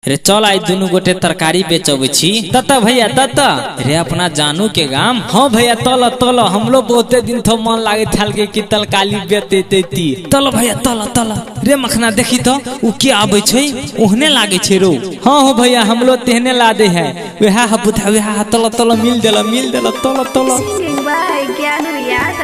रे चल आई दुनू गोटे तरकारी बेचब छी तत भैया तत रे अपना जानू के गाम। हाँ भैया तल तल हमलो बहुते दिन तो मन लागे थाल के कि तलकाली बेचते तल भैया तल तल रे मखना देखी तो उ के आबे छै ओहने लागे छै रो। हाँ हो भैया हमलो तेहने ला दे है वेहा बुधा वेहा तल तल मिल देला तल तल भाई क्या याद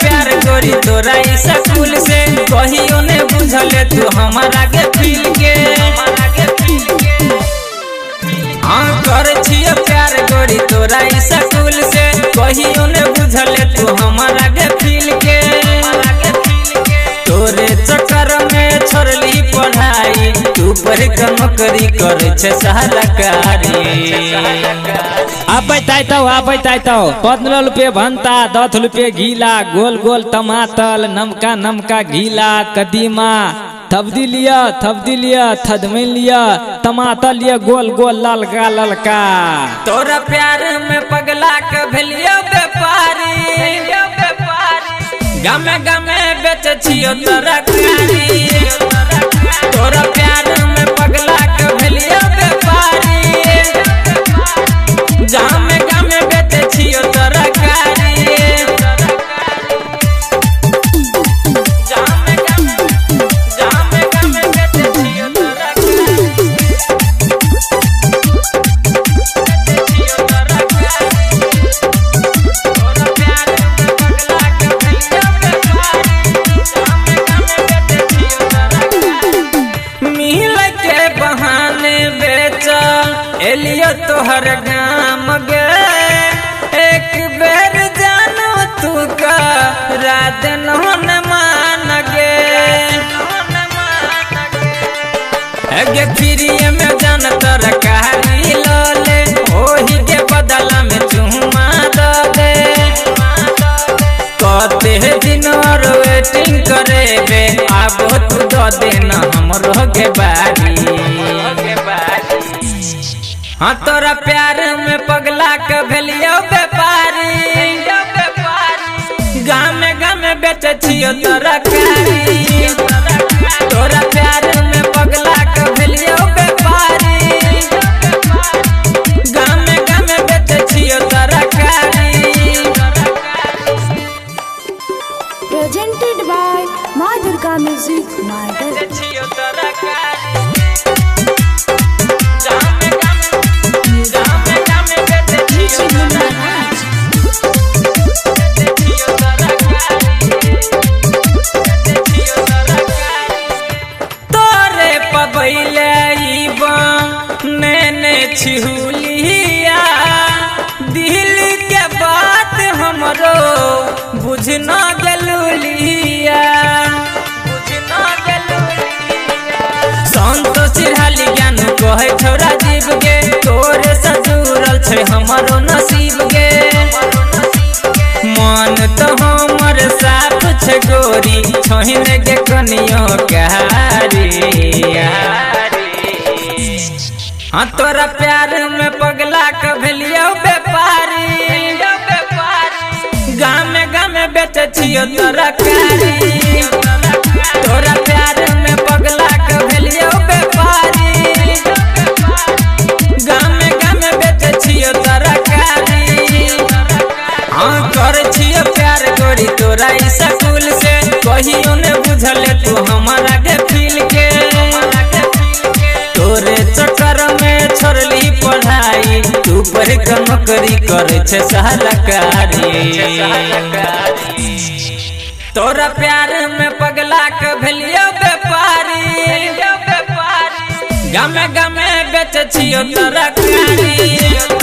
प्यार गोरी तोरा स्कूल से कहियो ने बुझले तू हमारा के फील के हाँ कर छिए प्यार गोरी तोरा स्कूल से कहियो ने बुझले तू हमारा के फील के तोरे चक्कर में छोड़ली पढ़ाई तू पर नौकरी करे छे सहरकारी। अब बताइतो 15 रुपये भंता 10 रुपये घीला गोल गोल टमाटर नमका घीला कदीमा थबदी लिया थदमिन लिया टमाटर लिया गोल गोल ललका। तोरा प्यार में पगला के भेलियो व्यापारी गामे बेच छियो तरकारी। तोरा प्यार में पगला के भेलियो व्यापारी गामे बेच छियो तरकारी। एलियो तोहर गाम गे एक बेर जानो तू का रात न मान गे फ्री में जान तरकारी ले ओही के बदला में चुमा दे कहते दिन और वेटिंग करेबे आबो तू दो देना हमरो के बारी। हाँ तोरा प्यार में पगला के भेलियो व्यापारी गामे बेच छियो तरकारी। तोरा प्यार में पगला के भेलियो व्यापारी गामे बेच छियो तरकारी। प्रेजेंटेड बाय माँ दुर्गा म्यूजिक मार्केट। छिहुलिया दिल के बात हमरो बुझना गलुलिया संतो सिरहाली ज्ञान कहे छोरा जीव गे तोरे से जुड़ल छे हमरो नसीब गे मन तो हमर साथ छे गोरी छोहिने के कनियो कहारी। हाँ तोरा प्यार में पगला के भेलियो व्यापारी गामे बेच छियो तरकारी। तोरा प्यार में पगला के भेलियो व्यापारी गामे बेच छियो तरकारी। हाँ कर छियो प्यार गोरी तोरा स्कूल से कहियो ने बुझले तू हमारा के फील के तोरे चक्कर में छोड़ली पढ़ाई तू पर नौकरी करे छे सहरकारी। तोरा प्यार में पगला के भेलियो व्यापारी गामे बेच छियो तरकारी।